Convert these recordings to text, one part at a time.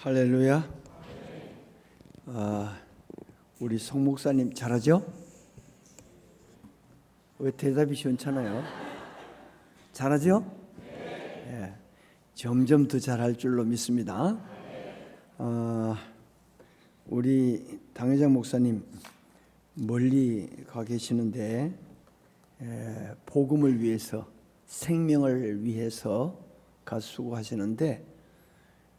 할렐루야. 우리 송 목사님 잘하죠? 왜 대답이 시원찮아요? 잘하죠? 네. 점점 더 잘할 줄로 믿습니다. 우리 당회장 목사님 멀리 가 계시는데 복음을 위해서, 생명을 위해서 가 수고하시는데,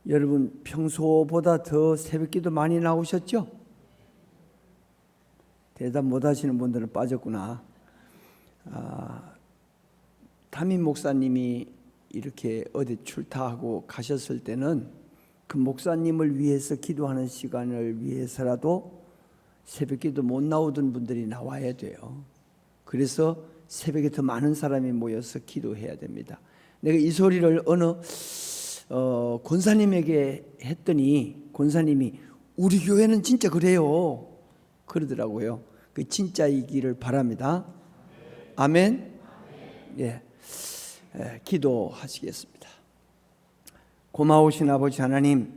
여러분 평소보다 더 새벽기도 많이 나오셨죠? 대답 못 하시는 분들은 빠졌구나. 담임 목사님이 이렇게 어디 출타하고 가셨을 때는 그 목사님을 위해서 기도하는 시간을 위해서라도 새벽기도 못 나오던 분들이 나와야 돼요. 그래서 새벽에 더 많은 사람이 모여서 기도해야 됩니다. 내가 이 소리를 어느 권사님에게 했더니 권사님이 우리 교회는 진짜 그래요 그러더라고요. 그 진짜이기를 바랍니다. 아멘. 예, 기도하시겠습니다. 고마우신 아버지 하나님,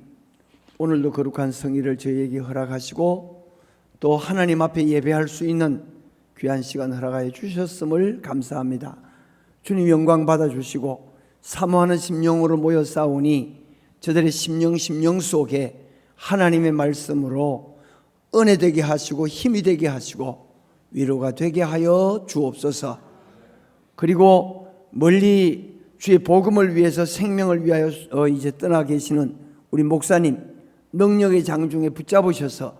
오늘도 거룩한 성의를 저희에게 허락하시고 또 하나님 앞에 예배할 수 있는 귀한 시간 허락하여 주셨음을 감사합니다. 주님 영광 받아주시고 사모하는 심령으로 모여 싸우니 저들의 심령 속에 하나님의 말씀으로 은혜 되게 하시고 힘이 되게 하시고 위로가 되게 하여 주옵소서. 그리고 멀리 주의 복음을 위해서, 생명을 위하여 이제 떠나 계시는 우리 목사님 능력의 장중에 붙잡으셔서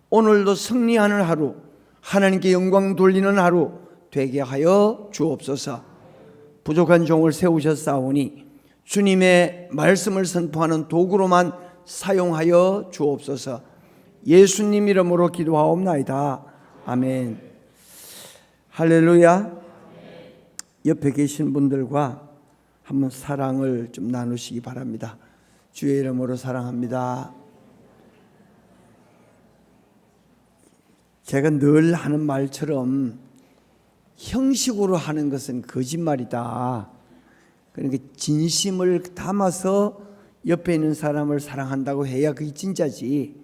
오늘도 승리하는 하루, 하나님께 영광 돌리는 하루 되게 하여 주옵소서. 부족한 종을 세우셨사오니 주님의 말씀을 선포하는 도구로만 사용하여 주옵소서. 예수님 이름으로 기도하옵나이다. 아멘. 할렐루야. 옆에 계신 분들과 한번 사랑을 좀 나누시기 바랍니다. 주의 이름으로 사랑합니다. 제가 늘 하는 말처럼 형식으로 하는 것은 거짓말이다. 그러니까 진심을 담아서 옆에 있는 사람을 사랑한다고 해야 그게 진짜지,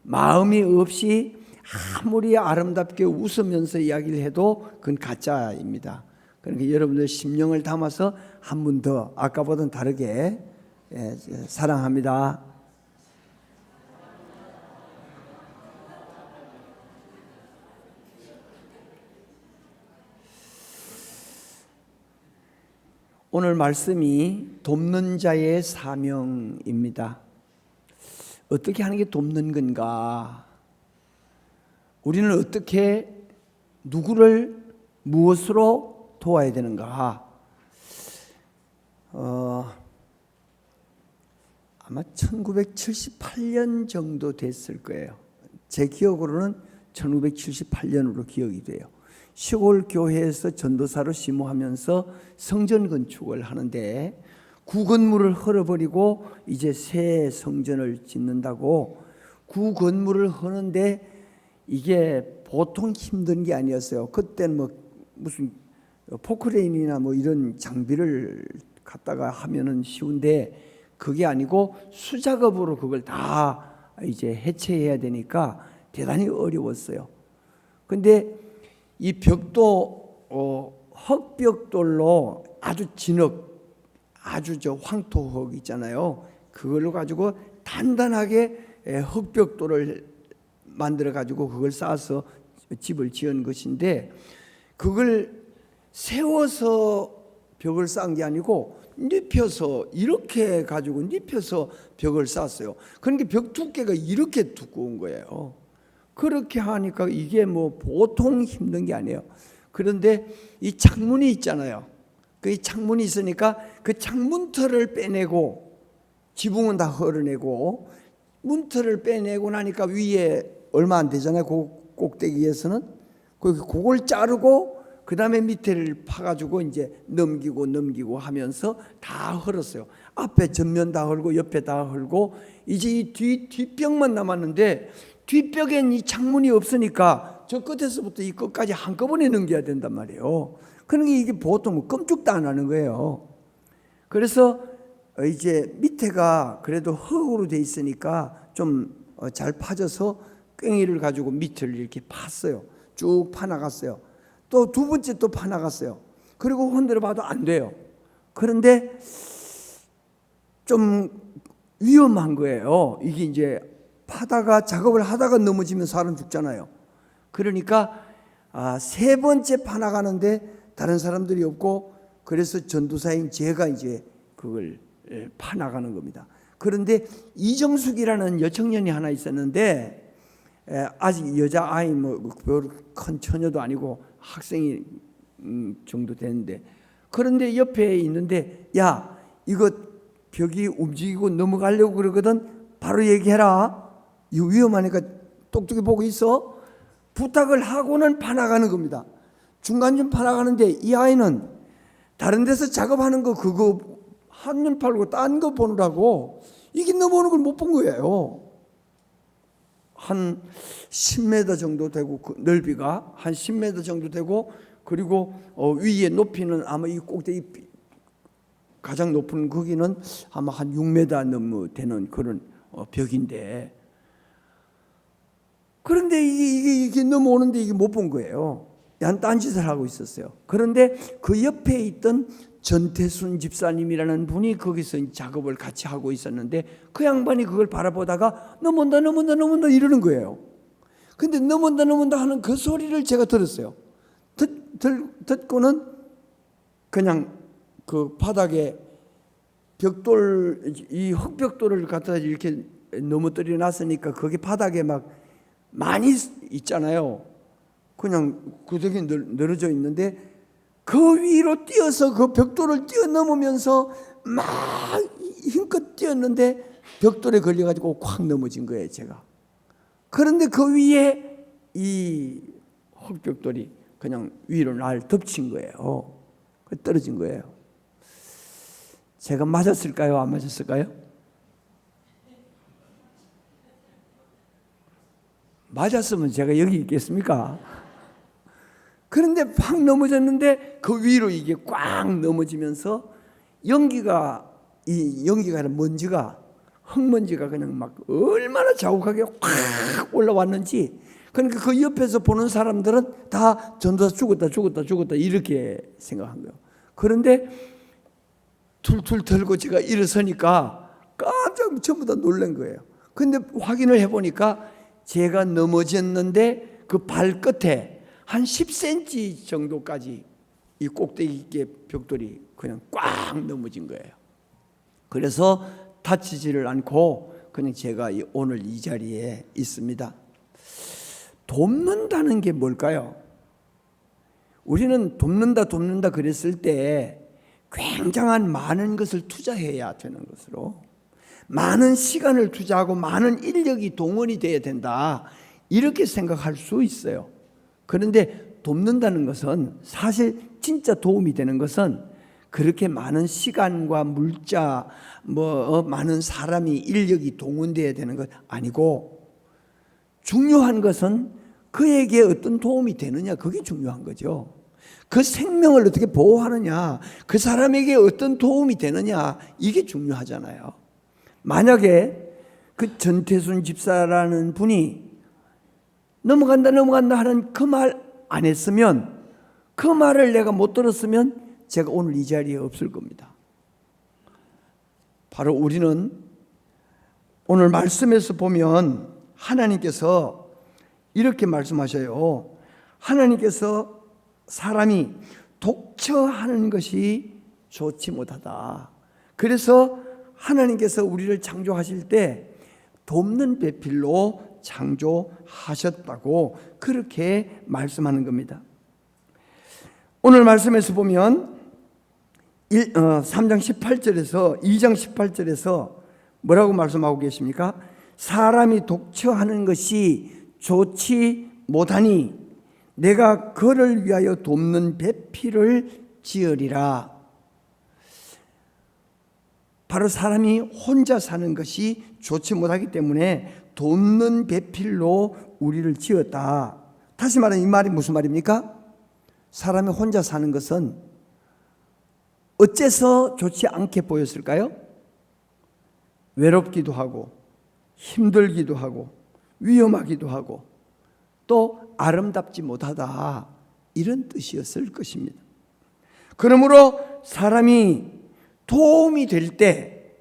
마음이 없이 아무리 아름답게 웃으면서 이야기를 해도 그건 가짜입니다. 그러니까 여러분들 심령을 담아서 한 번 더 아까보다는 다르게 사랑합니다. 오늘 말씀이 돕는 자의 사명입니다. 어떻게 하는 게 돕는 건가? 우리는 어떻게 누구를 무엇으로 도와야 되는가? 아마 1978년 정도 됐을 거예요. 제 기억으로는 1978년으로 기억이 돼요. 시골 교회에서 전도사로 심호하면서 성전 건축을 하는데 구건물을 헐어버리고 이제 새 성전을 짓는다고, 구건물을 하는데 이게 보통 힘든 게 아니었어요. 그때는 뭐 무슨 포크레인이나 뭐 이런 장비를 갖다가 하면은 쉬운데 그게 아니고 수작업으로 그걸 다 이제 해체해야 되니까 대단히 어려웠어요. 근데 이 벽도 흙벽돌로 아주 진흙, 아주 황토흙 있잖아요. 그걸로 가지고 단단하게 흙벽돌을 만들어 가지고 그걸 쌓아서 집을 지은 것인데, 그걸 세워서 벽을 쌓은 게 아니고 눕혀서 이렇게 가지고 눕혀서 벽을 쌓았어요. 그러니까 벽 두께가 이렇게 두꺼운 거예요. 그렇게 하니까 이게 뭐 보통 힘든 게 아니에요. 그런데 이 창문이 있잖아요. 그 창문이 있으니까 그 창문틀을 빼내고, 지붕은 다 헐어내고 문틀을 빼내고 나니까 위에 얼마 안 되잖아요. 그 꼭대기에서는 그걸 자르고 그 다음에 밑에를 파가지고 이제 넘기고 하면서 다 헐었어요. 앞에 전면 다 헐고 옆에 다 헐고 이제 이 뒷벽만 남았는데, 뒷벽엔 이 창문이 없으니까 저 끝에서부터 이 끝까지 한꺼번에 넘겨야 된단 말이에요. 그러니까 이게 보통 끔찍도 안 하는 거예요. 그래서 이제 밑에가 그래도 흙으로 돼 있으니까 좀 잘 파져서 괭이를 가지고 밑을 이렇게 팠어요. 쭉 파나갔어요. 또 두 번째 또 파나갔어요. 그리고 흔들어 봐도 안 돼요. 그런데 좀 위험한 거예요. 이게 이제 파다가 작업을 하다가 넘어지면 사람 죽잖아요. 그러니까 세 번째 파나가는데 다른 사람들이 없고, 그래서 전도사인 제가 이제 그걸 파나가는 겁니다. 그런데 이정숙이라는 여청년이 하나 있었는데, 아직 여자아이 큰 처녀도 아니고 학생이 정도 되는데, 그런데 옆에 있는데, 야, 이거 벽이 움직이고 넘어가려고 그러거든, 바로 얘기해라. 이거 위험하니까 똑똑히 보고 있어. 부탁을 하고는 파나가는 겁니다. 중간쯤 파나가는데 이 아이는 다른 데서 작업하는 거 그거 한눈 팔고 딴 거 보느라고 이게 넘어오는 걸 못 본 거예요. 한 10m 정도 되고, 그 넓이가 한 10m 정도 되고, 그리고 위에 높이는 아마 이 꼭대기 가장 높은 거기는 아마 한 6m 넘어 되는 그런 벽인데, 그런데 이게 넘어오는데 이게 못 본 거예요. 딴짓을 하고 있었어요. 그런데 그 옆에 있던 전태순 집사님이라는 분이 거기서 작업을 같이 하고 있었는데, 그 양반이 그걸 바라보다가 넘어온다 이러는 거예요. 근데 넘어온다 하는 그 소리를 제가 들었어요. 듣고는 그냥 그 바닥에 벽돌, 이 흙벽돌을 갖다 이렇게 넘어뜨려 놨으니까 거기 바닥에 막 많이 있잖아요. 그냥 구석이 늘어져 있는데 그 위로 뛰어서 그 벽돌을 뛰어넘으면서 막 힘껏 뛰었는데 벽돌에 걸려가지고 콱 넘어진 거예요, 제가. 그런데 그 위에 이 흙벽돌이 그냥 위로 날 덮친 거예요. 떨어진 거예요. 제가 맞았을까요? 안 맞았을까요? 맞았으면 제가 여기 있겠습니까? 그런데 팍 넘어졌는데 그 위로 이게 꽉 넘어지면서 연기가 아니라 먼지가, 흙먼지가 그냥 막 얼마나 자욱하게 확 올라왔는지, 그러니까 그 옆에서 보는 사람들은 다 전도사 죽었다 이렇게 생각한 거예요. 그런데 툴툴 털고 제가 일어서니까 깜짝 전부 다 놀란 거예요. 근데 확인을 해보니까 제가 넘어졌는데 그 발끝에 한 10cm 정도까지 이 꼭대기에 벽돌이 그냥 꽉 넘어진 거예요. 그래서 다치지를 않고 그냥 제가 오늘 이 자리에 있습니다. 돕는다는 게 뭘까요? 우리는 돕는다 그랬을 때 굉장한 많은 것을 투자해야 되는 것으로, 많은 시간을 투자하고 많은 인력이 동원이 돼야 된다, 이렇게 생각할 수 있어요. 그런데 돕는다는 것은, 사실 진짜 도움이 되는 것은 그렇게 많은 시간과 물자, 많은 사람이, 인력이 동원돼야 되는 것 아니고, 중요한 것은 그에게 어떤 도움이 되느냐, 그게 중요한 거죠. 그 생명을 어떻게 보호하느냐, 그 사람에게 어떤 도움이 되느냐, 이게 중요하잖아요. 만약에 그 전태순 집사라는 분이 넘어간다 하는 그 말 안 했으면, 그 말을 내가 못 들었으면 제가 오늘 이 자리에 없을 겁니다. 바로 우리는 오늘 말씀에서 보면 하나님께서 이렇게 말씀하셔요. 하나님께서 사람이 독처하는 것이 좋지 못하다. 그래서 하나님께서 우리를 창조하실 때 돕는 배필로 창조하셨다고 그렇게 말씀하는 겁니다. 오늘 말씀에서 보면 3장 18절에서 2장 18절에서 뭐라고 말씀하고 계십니까? 사람이 독처하는 것이 좋지 못하니 내가 그를 위하여 돕는 배필을 지으리라. 바로 사람이 혼자 사는 것이 좋지 못하기 때문에 돕는 배필로 우리를 지었다. 다시 말하면 이 말이 무슨 말입니까? 사람이 혼자 사는 것은 어째서 좋지 않게 보였을까요? 외롭기도 하고 힘들기도 하고 위험하기도 하고 또 아름답지 못하다, 이런 뜻이었을 것입니다. 그러므로 사람이 도움이 될 때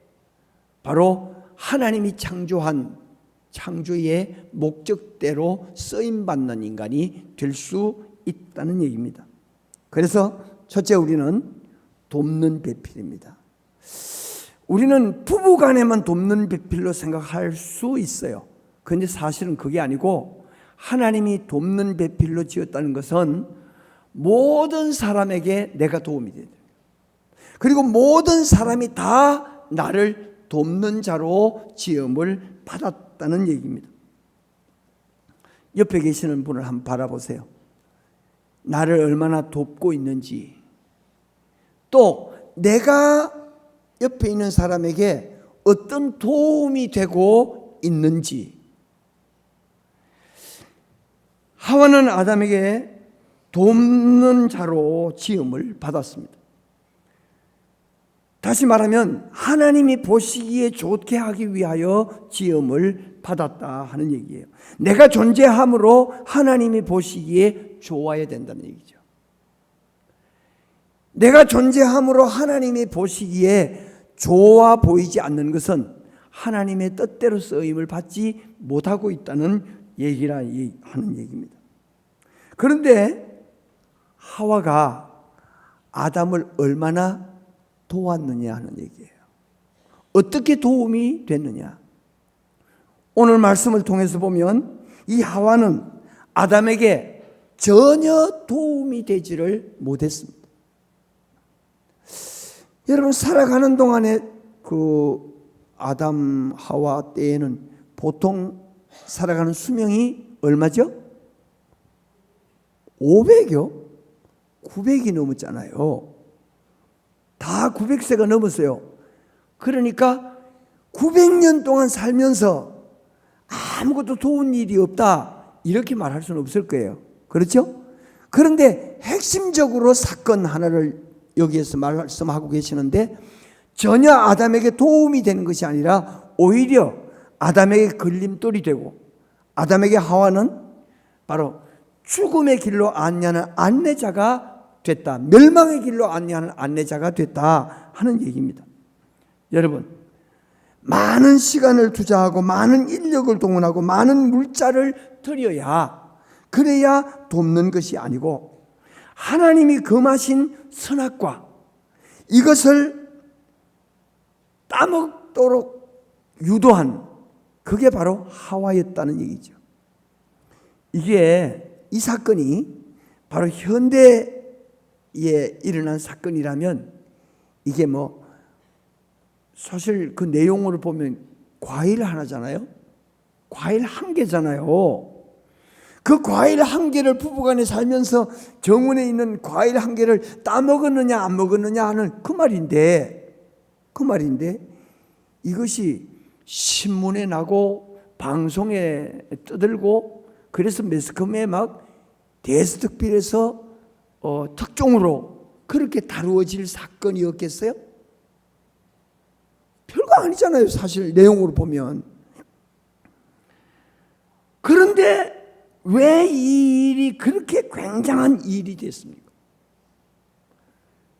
바로 하나님이 창조한 창조의 목적대로 쓰임받는 인간이 될 수 있다는 얘기입니다. 그래서 첫째, 우리는 돕는 배필입니다. 우리는 부부간에만 돕는 배필로 생각할 수 있어요. 그런데 사실은 그게 아니고, 하나님이 돕는 배필로 지었다는 것은 모든 사람에게 내가 도움이 돼야 돼요. 그리고 모든 사람이 다 나를 돕는 자로 지음을 받았다는 얘기입니다. 옆에 계시는 분을 한번 바라보세요. 나를 얼마나 돕고 있는지, 또 내가 옆에 있는 사람에게 어떤 도움이 되고 있는지. 하와는 아담에게 돕는 자로 지음을 받았습니다. 다시 말하면 하나님이 보시기에 좋게 하기 위하여 지음을 받았다 하는 얘기예요. 내가 존재함으로 하나님이 보시기에 좋아야 된다는 얘기죠. 내가 존재함으로 하나님이 보시기에 좋아 보이지 않는 것은 하나님의 뜻대로 쓰임을 받지 못하고 있다는 얘기라 하는 얘기입니다. 그런데 하와가 아담을 얼마나 도왔느냐 하는 얘기예요. 어떻게 도움이 됐느냐? 오늘 말씀을 통해서 보면 이 하와는 아담에게 전혀 도움이 되지를 못했습니다. 여러분, 살아가는 동안에 그 아담 하와 때에는 보통 살아가는 수명이 얼마죠? 500여? 900이 넘었잖아요. 다 900세가 넘었어요. 그러니까 900년 동안 살면서 아무것도 도운 일이 없다, 이렇게 말할 수는 없을 거예요. 그렇죠? 그런데 핵심적으로 사건 하나를 여기에서 말씀하고 계시는데, 전혀 아담에게 도움이 되는 것이 아니라 오히려 아담에게 걸림돌이 되고, 아담에게 하와는 바로 죽음의 길로 안내하는 안내자가 됐다, 멸망의 길로 안내하는 안내자가 됐다 하는 얘기입니다. 여러분, 많은 시간을 투자하고 많은 인력을 동원하고 많은 물자를 들여야, 그래야 돕는 것이 아니고, 하나님이 금하신 선악과 이것을 따먹도록 유도한, 그게 바로 하와였다는 얘기죠. 이 사건이 바로 현대에 일어난 사건이라면, 이게 사실 그 내용으로 보면 과일 하나잖아요. 과일 한 개잖아요. 그 과일 한 개를 부부간에 살면서 정원에 있는 과일 한 개를 따먹었느냐 안 먹었느냐 하는 그 말인데, 이것이 신문에 나고 방송에 떠들고, 그래서 매스컴에 막 대스특필에서 특종으로 그렇게 다루어질 사건이었겠어요? 별거 아니잖아요, 사실 내용으로 보면. 그런데 왜 이 일이 그렇게 굉장한 일이 됐습니까?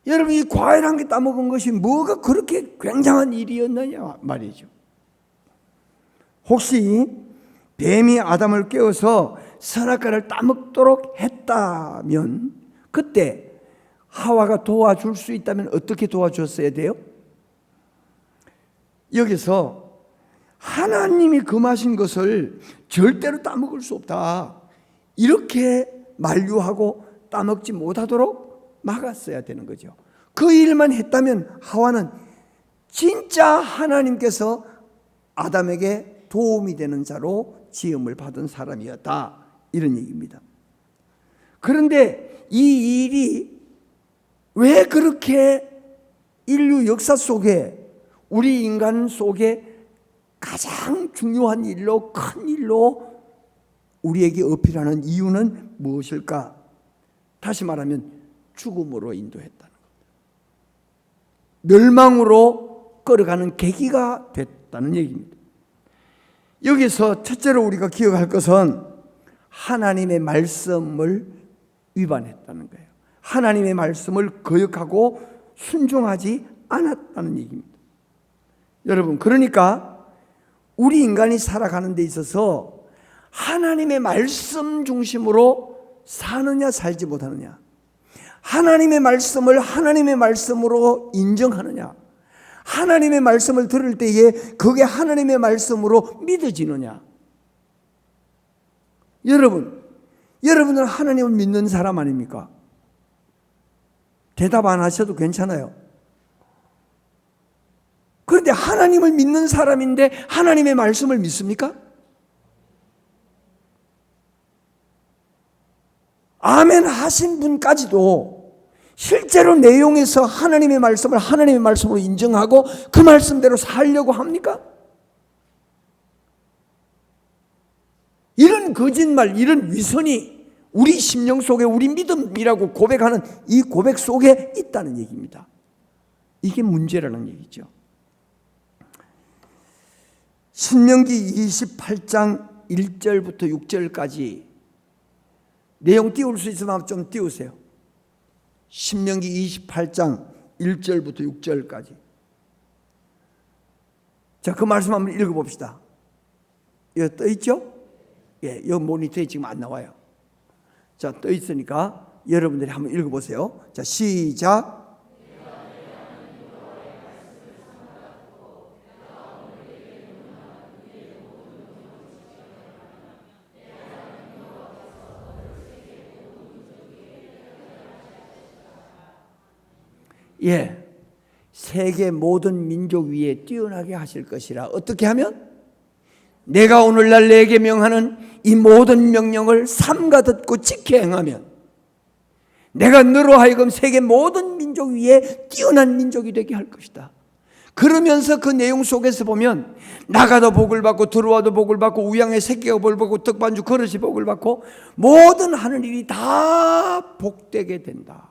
여러분, 이 과일 한 개 따먹은 것이 뭐가 그렇게 굉장한 일이었느냐 말이죠. 혹시 뱀이 아담을 깨워서 선악과를 따먹도록 했다면, 그때 하와가 도와줄 수 있다면 어떻게 도와줬어야 돼요? 여기서 하나님이 금하신 것을 절대로 따먹을 수 없다, 이렇게 만류하고 따먹지 못하도록 막았어야 되는 거죠. 그 일만 했다면 하와는 진짜 하나님께서 아담에게 도움이 되는 자로 지음을 받은 사람이었다, 이런 얘기입니다. 그런데 이 일이 왜 그렇게 인류 역사 속에, 우리 인간 속에 가장 중요한 일로, 큰 일로 우리에게 어필하는 이유는 무엇일까? 다시 말하면 죽음으로 인도했다는 겁니다. 멸망으로 끌어가는 계기가 됐다는 않았다는 얘기입니다. 여기서 첫째로 우리가 기억할 것은 하나님의 말씀을 위반했다는 거예요. 하나님의 말씀을 거역하고 순종하지 않았다는 얘기입니다. 여러분, 그러니까 우리 인간이 살아가는 데 있어서 하나님의 말씀 중심으로 사느냐 살지 못하느냐, 하나님의 말씀을 하나님의 말씀으로 인정하느냐, 하나님의 말씀을 들을 때에 그게 하나님의 말씀으로 믿어지느냐. 여러분은 하나님을 믿는 사람 아닙니까? 대답 안 하셔도 괜찮아요. 그런데 하나님을 믿는 사람인데 하나님의 말씀을 믿습니까? 아멘 하신 분까지도 실제로 내용에서 하나님의 말씀을 하나님의 말씀으로 인정하고 그 말씀대로 살려고 합니까? 이런 거짓말, 이런 위선이 우리 심령 속에 우리 믿음이라고 고백하는 이 고백 속에 있다는 얘기입니다. 이게 문제라는 얘기죠. 신명기 28장 1절부터 6절까지 내용 띄울 수 있으면 좀 띄우세요. 신명기 28장 1절부터 6절까지. 자, 그 말씀 한번 읽어봅시다. 여기 떠 있죠? 예, 여기 모니터에 지금 안 나와요. 자, 떠 있으니까 여러분들이 한번 읽어보세요. 자, 시작. 예, 세계 모든 민족 위에 뛰어나게 하실 것이라. 어떻게 하면? 내가 오늘날 내게 명하는 이 모든 명령을 삼가 듣고 지켜 행하면 내가 너로 하여금 세계 모든 민족 위에 뛰어난 민족이 되게 할 것이다. 그러면서 그 내용 속에서 보면 나가도 복을 받고 들어와도 복을 받고 우양의 새끼가 복을 받고 떡반죽 그릇이 복을 받고 모든 하는 일이 다 복되게 된다.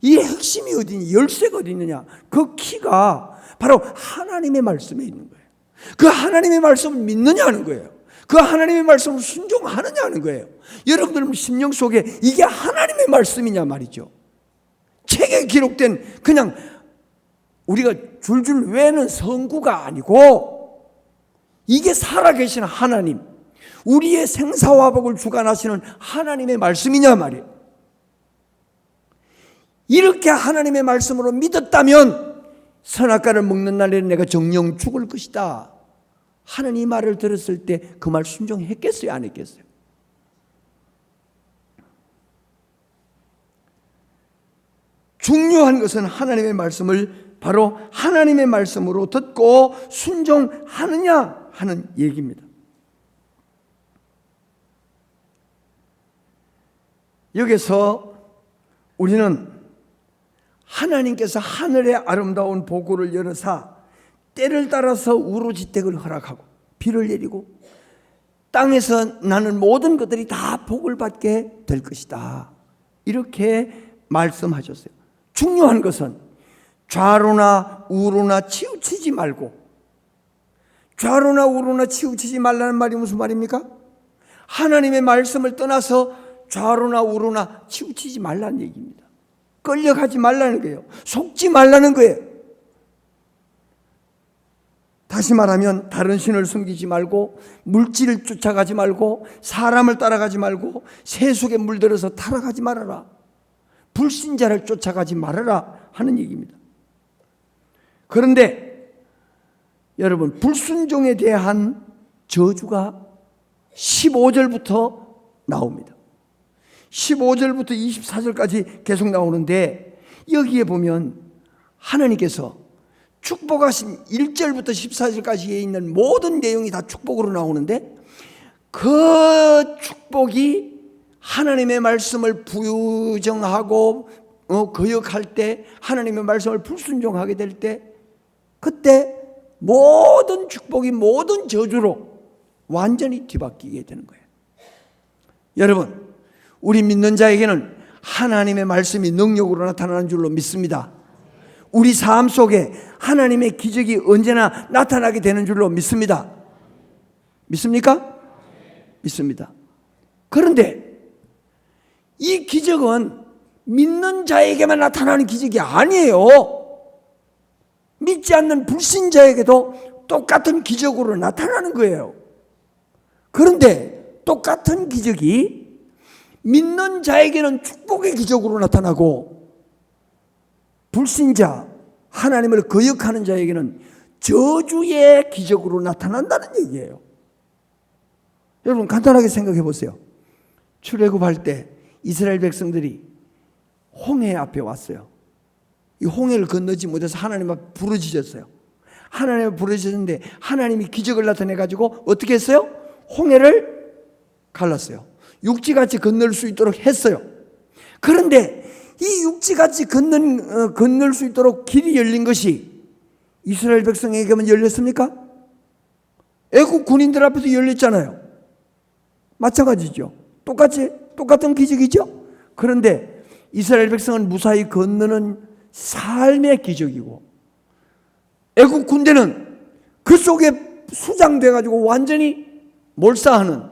이 핵심이 어디니? 열쇠가 어디 있느냐? 그 키가 바로 하나님의 말씀에 있는 거예요. 그 하나님의 말씀을 믿느냐 하는 거예요. 그 하나님의 말씀을 순종하느냐 하는 거예요. 여러분들 심령 속에 이게 하나님의 말씀이냐 말이죠. 책에 기록된 그냥 우리가 줄줄 외는 성구가 아니고 이게 살아계신 하나님, 우리의 생사화복을 주관하시는 하나님의 말씀이냐 말이에요. 이렇게 하나님의 말씀으로 믿었다면 선악과를 먹는 날에는 내가 정령 죽을 것이다 하는 이 말을 들었을 때 그 말 순종했겠어요? 안 했겠어요? 중요한 것은 하나님의 말씀을 바로 하나님의 말씀으로 듣고 순종하느냐 하는 얘기입니다. 여기서 우리는 하나님께서 하늘의 아름다운 보고를 열어사 때를 따라서 우로지택을 허락하고 비를 내리고 땅에서 나는 모든 것들이 다 복을 받게 될 것이다. 이렇게 말씀하셨어요. 중요한 것은 좌로나 우로나 치우치지 말고, 좌로나 우로나 치우치지 말라는 말이 무슨 말입니까? 하나님의 말씀을 떠나서 좌로나 우로나 치우치지 말라는 얘기입니다. 끌려가지 말라는 거예요. 속지 말라는 거예요. 다시 말하면 다른 신을 숨기지 말고 물질을 쫓아가지 말고 사람을 따라가지 말고 세속에 물들어서 타락하지 말아라. 불신자를 쫓아가지 말아라 하는 얘기입니다. 그런데 여러분, 불순종에 대한 저주가 15절부터 나옵니다. 15절부터 24절까지 계속 나오는데 여기에 보면 하나님께서 축복하신 1절부터 14절까지에 있는 모든 내용이 다 축복으로 나오는데 그 축복이 하나님의 말씀을 부정하고 거역할 때, 하나님의 말씀을 불순종하게 될 때, 그때 모든 축복이 모든 저주로 완전히 뒤바뀌게 되는 거예요. 여러분, 우리 믿는 자에게는 하나님의 말씀이 능력으로 나타나는 줄로 믿습니다. 우리 삶 속에 하나님의 기적이 언제나 나타나게 되는 줄로 믿습니다. 믿습니까? 믿습니다. 그런데 이 기적은 믿는 자에게만 나타나는 기적이 아니에요. 믿지 않는 불신자에게도 똑같은 기적으로 나타나는 거예요. 그런데 똑같은 기적이 믿는 자에게는 축복의 기적으로 나타나고 불신자, 하나님을 거역하는 자에게는 저주의 기적으로 나타난다는 얘기예요. 여러분 간단하게 생각해 보세요. 출애굽할 때 이스라엘 백성들이 홍해 앞에 왔어요. 이 홍해를 건너지 못해서 하나님 앞에 부르짖었어요. 하나님 앞에 부르짖었는데 하나님이 기적을 나타내 가지고 어떻게 했어요? 홍해를 갈랐어요. 육지같이 건널 수 있도록 했어요. 그런데 이 육지같이 건널 수 있도록 길이 열린 것이 이스라엘 백성에게만 열렸습니까? 애국 군인들 앞에도 열렸잖아요. 마찬가지죠. 똑같은 기적이죠. 그런데 이스라엘 백성은 무사히 건너는 삶의 기적이고 애국 군대는 그 속에 수장돼 가지고 완전히 몰사하는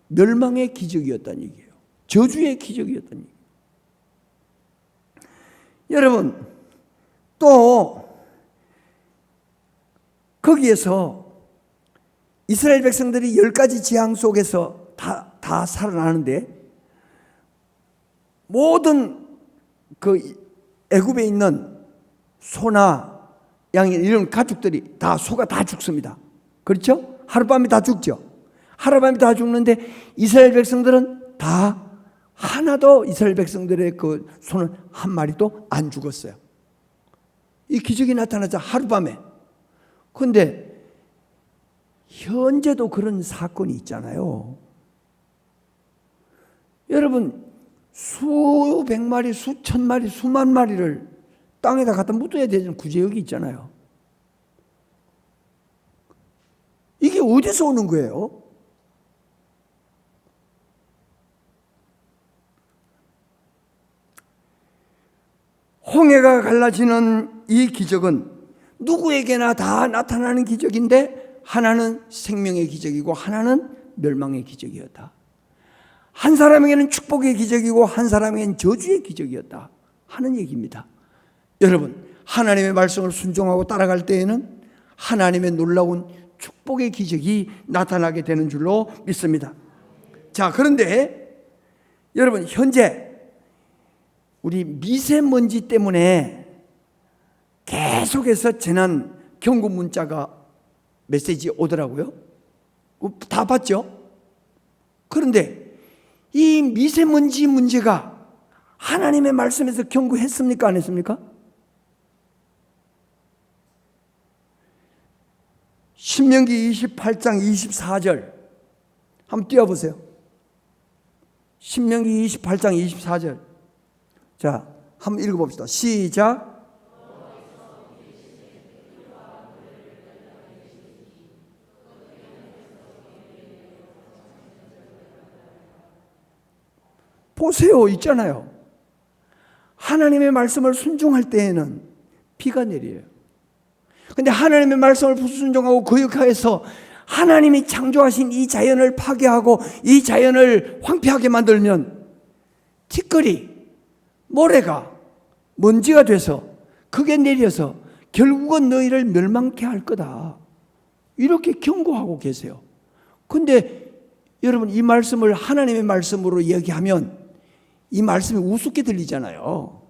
멸망의 기적이었다는 얘기예요. 저주의 기적이었다는 얘기예요. 여러분 또 거기에서 이스라엘 백성들이 10가지 재앙 속에서 다 살아나는데 모든 그 애굽에 있는 소나 양이 이런 가축들이 다 소가 다 죽습니다. 그렇죠? 하룻밤에 다 죽죠. 하룻밤에 다 죽는데 이스라엘 백성들은 다 하나도 이스라엘 백성들의 그 소는 한 마리도 안 죽었어요. 이 기적이 나타나자 하룻밤에. 그런데 현재도 그런 사건이 있잖아요. 여러분 수백 마리, 수천 마리, 수만 마리를 땅에다 갖다 묻어야 되는 구제역이 있잖아요. 이게 어디서 오는 거예요? 홍해가 갈라지는 이 기적은 누구에게나 다 나타나는 기적인데 하나는 생명의 기적이고 하나는 멸망의 기적이었다. 한 사람에게는 축복의 기적이고 한 사람에게는 저주의 기적이었다 하는 얘기입니다. 여러분 하나님의 말씀을 순종하고 따라갈 때에는 하나님의 놀라운 축복의 기적이 나타나게 되는 줄로 믿습니다. 자, 그런데 여러분 현재 우리 미세먼지 때문에 계속해서 재난 경고 문자가 메시지 오더라고요. 다 봤죠? 그런데 이 미세먼지 문제가 하나님의 말씀에서 경고했습니까? 안 했습니까? 신명기 28장 24절 한번 띄워보세요. 신명기 28장 24절. 자, 한번 읽어봅시다. 시작. 보세요. 있잖아요. 하나님의 말씀을 순종할 때에는 비가 내려요. 그런데 하나님의 말씀을 불순종하고 거역해서 하나님이 창조하신 이 자연을 파괴하고 이 자연을 황폐하게 만들면 티끌이 모래가 먼지가 돼서 그게 내려서 결국은 너희를 멸망케 할 거다. 이렇게 경고하고 계세요. 그런데 여러분 이 말씀을 하나님의 말씀으로 얘기하면 이 말씀이 우습게 들리잖아요.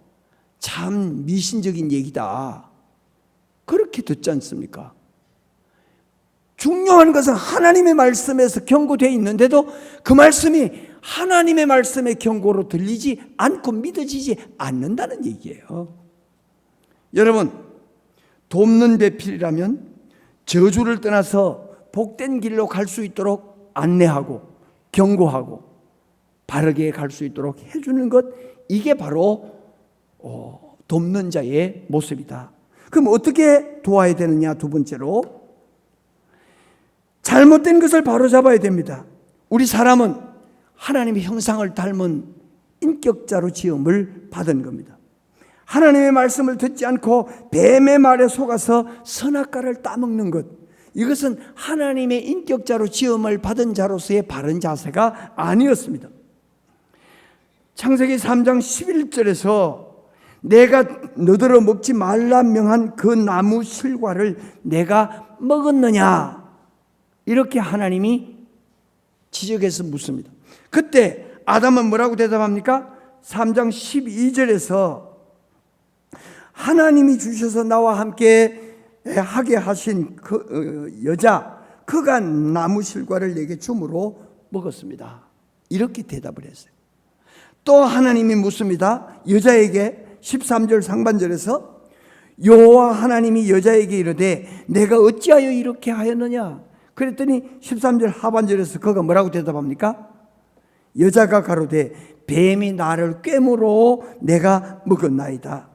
참 미신적인 얘기다. 그렇게 듣지 않습니까? 중요한 것은 하나님의 말씀에서 경고되어 있는데도 그 말씀이 하나님의 말씀의 경고로 들리지 않고 믿어지지 않는다는 얘기예요. 여러분, 돕는 배필이라면 저주를 떠나서 복된 길로 갈 수 있도록 안내하고 경고하고 바르게 갈 수 있도록 해주는 것, 이게 바로 돕는 자의 모습이다. 그럼 어떻게 도와야 되느냐? 두 번째로 잘못된 것을 바로잡아야 됩니다. 우리 사람은 하나님의 형상을 닮은 인격자로 지음을 받은 겁니다. 하나님의 말씀을 듣지 않고 뱀의 말에 속아서 선악과를 따먹는 것, 이것은 하나님의 인격자로 지음을 받은 자로서의 바른 자세가 아니었습니다. 창세기 3장 11절에서 내가 너더러 먹지 말라 명한 그 나무 실과를 내가 먹었느냐, 이렇게 하나님이 지적해서 묻습니다. 그때 아담은 뭐라고 대답합니까? 3장 12절에서 하나님이 주셔서 나와 함께 하게 하신 그 여자, 그가 나무 실과를 내게 줌으로 먹었습니다, 이렇게 대답을 했어요. 또 하나님이 묻습니다. 여자에게 13절 상반절에서 여호와 하나님이 여자에게 이르되 내가 어찌하여 이렇게 하였느냐, 그랬더니 13절 하반절에서 그가 뭐라고 대답합니까? 여자가 가로되 뱀이 나를 꿰므로 내가 먹었나이다.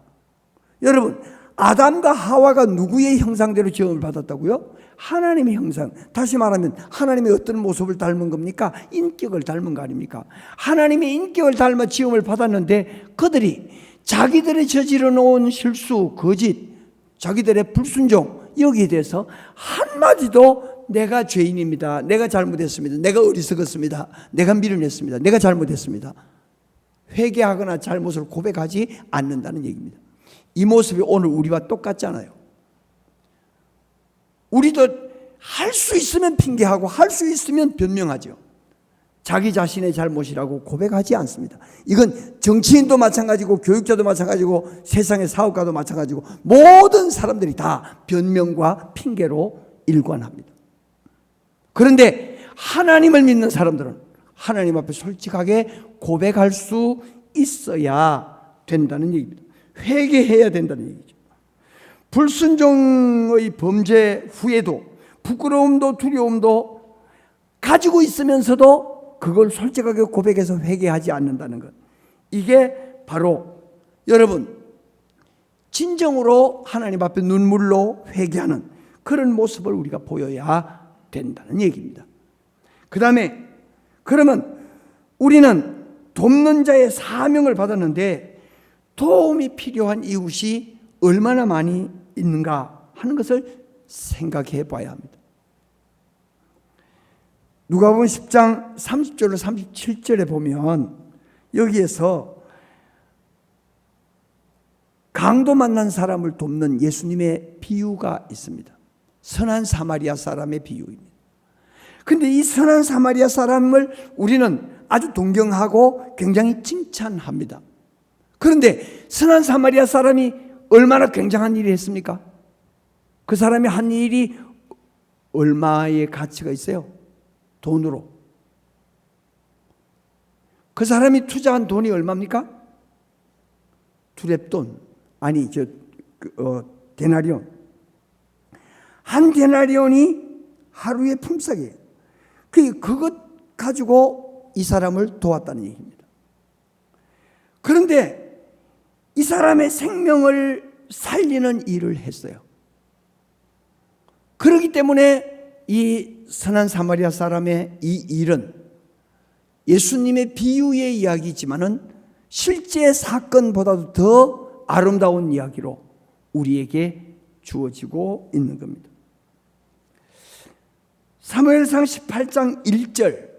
여러분, 아담과 하와가 누구의 형상대로 지음을 받았다고요? 하나님의 형상. 다시 말하면 하나님의 어떤 모습을 닮은 겁니까? 인격을 닮은 거 아닙니까? 하나님의 인격을 닮아 지음을 받았는데 그들이 자기들이 저지러 놓은 실수, 거짓, 자기들의 불순종, 여기에 대해서 한마디도 내가 죄인입니다, 내가 잘못했습니다, 내가 어리석었습니다, 내가 미련했습니다, 내가 잘못했습니다, 회개하거나 잘못을 고백하지 않는다는 얘기입니다. 이 모습이 오늘 우리와 똑같잖아요. 우리도 할 수 있으면 핑계하고 할 수 있으면 변명하죠. 자기 자신의 잘못이라고 고백하지 않습니다. 이건 정치인도 마찬가지고 교육자도 마찬가지고 세상의 사업가도 마찬가지고 모든 사람들이 다 변명과 핑계로 일관합니다. 그런데 하나님을 믿는 사람들은 하나님 앞에 솔직하게 고백할 수 있어야 된다는 얘기입니다. 회개해야 된다는 얘기죠. 불순종의 범죄 후에도 부끄러움도 두려움도 가지고 있으면서도 그걸 솔직하게 고백해서 회개하지 않는다는 것, 이게 바로 여러분 진정으로 하나님 앞에 눈물로 회개하는 그런 모습을 우리가 보여야 된다는 얘기입니다. 그 다음에 그러면 우리는 돕는 자의 사명을 받았는데 도움이 필요한 이웃이 얼마나 많이 있는가 하는 것을 생각해 봐야 합니다. 누가복음 10장 30절로 37절에 보면 여기에서 강도 만난 사람을 돕는 예수님의 비유가 있습니다. 선한 사마리아 사람의 비유입니다. 그런데 이 선한 사마리아 사람을 우리는 아주 동경하고 굉장히 칭찬합니다. 그런데 선한 사마리아 사람이 얼마나 굉장한 일을 했습니까? 그 사람이 한 일이 얼마의 가치가 있어요? 돈으로. 그 사람이 투자한 돈이 얼마입니까? 두렙돈. 아니, 데나리온. 한 데나리온이 하루의 품삯이에요. 그것 가지고 이 사람을 도왔다는 얘기입니다. 그런데 이 사람의 생명을 살리는 일을 했어요. 그렇기 때문에 이 선한 사마리아 사람의 이 일은 예수님의 비유의 이야기지만은 실제 사건보다도 더 아름다운 이야기로 우리에게 주어지고 있는 겁니다. 사무엘상 18장 1절,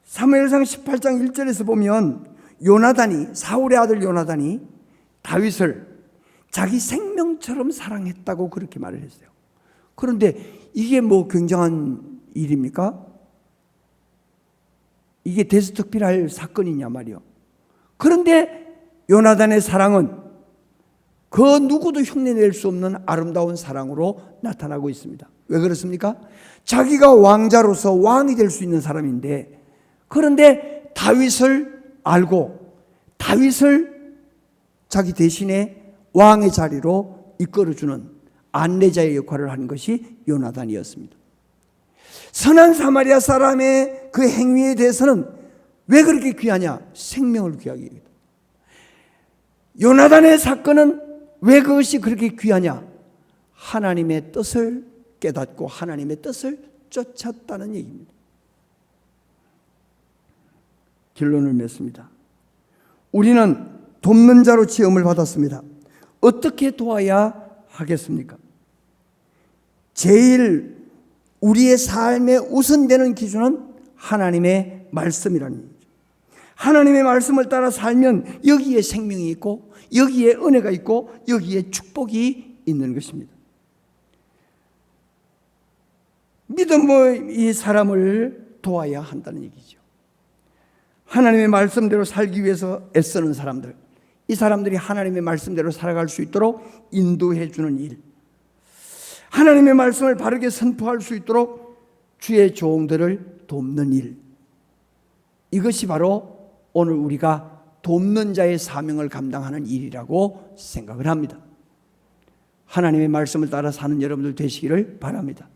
사무엘상 18장 1절에서 보면 요나단이, 사울의 아들 요나단이 다윗을 자기 생명처럼 사랑했다고 그렇게 말을 했어요. 그런데 이게 뭐 굉장한 일입니까? 이게 대수특필할 사건이냐 말이요. 그런데 요나단의 사랑은 그 누구도 흉내낼 수 없는 아름다운 사랑으로 나타나고 있습니다. 왜 그렇습니까? 자기가 왕자로서 왕이 될 수 있는 사람인데, 그런데 다윗을 알고 다윗을 자기 대신에 왕의 자리로 이끌어주는 안내자의 역할을 한 것이 요나단이었습니다. 선한 사마리아 사람의 그 행위에 대해서는 왜 그렇게 귀하냐? 생명을 귀하게 여기다. 요나단의 사건은 왜 그것이 그렇게 귀하냐? 하나님의 뜻을 깨닫고 하나님의 뜻을 쫓았다는 얘기입니다. 결론을 맺습니다. 우리는 돕는 자로 지음을 받았습니다. 어떻게 도와야 하겠습니까? 제일 우리의 삶에 우선되는 기준은 하나님의 말씀이라는 얘기죠. 하나님의 말씀을 따라 살면 여기에 생명이 있고 여기에 은혜가 있고 여기에 축복이 있는 것입니다. 믿음의 이 사람을 도와야 한다는 얘기죠. 하나님의 말씀대로 살기 위해서 애쓰는 사람들, 이 사람들이 하나님의 말씀대로 살아갈 수 있도록 인도해 주는 일, 하나님의 말씀을 바르게 선포할 수 있도록 주의 종들을 돕는 일, 이것이 바로 오늘 우리가 돕는 자의 사명을 감당하는 일이라고 생각을 합니다. 하나님의 말씀을 따라 사는 여러분들 되시기를 바랍니다.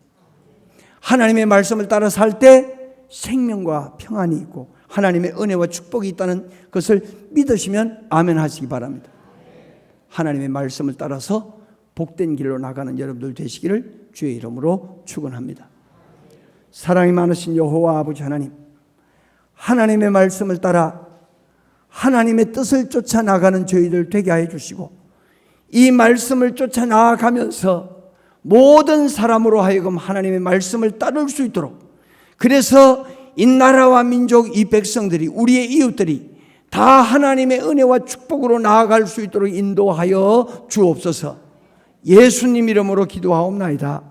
하나님의 말씀을 따라 살 때 생명과 평안이 있고 하나님의 은혜와 축복이 있다는 것을 믿으시면 아멘 하시기 바랍니다. 하나님의 말씀을 따라서 복된 길로 나가는 여러분들 되시기를 주의 이름으로 축원합니다. 사랑이 많으신 여호와 아버지 하나님, 하나님의 말씀을 따라 하나님의 뜻을 쫓아 나가는 저희들 되게 하여 주시고, 이 말씀을 쫓아 나아가면서 모든 사람으로 하여금 하나님의 말씀을 따를 수 있도록, 그래서 이 나라와 민족, 이 백성들이, 우리의 이웃들이 다 하나님의 은혜와 축복으로 나아갈 수 있도록 인도하여 주옵소서. 예수님 이름으로 기도하옵나이다.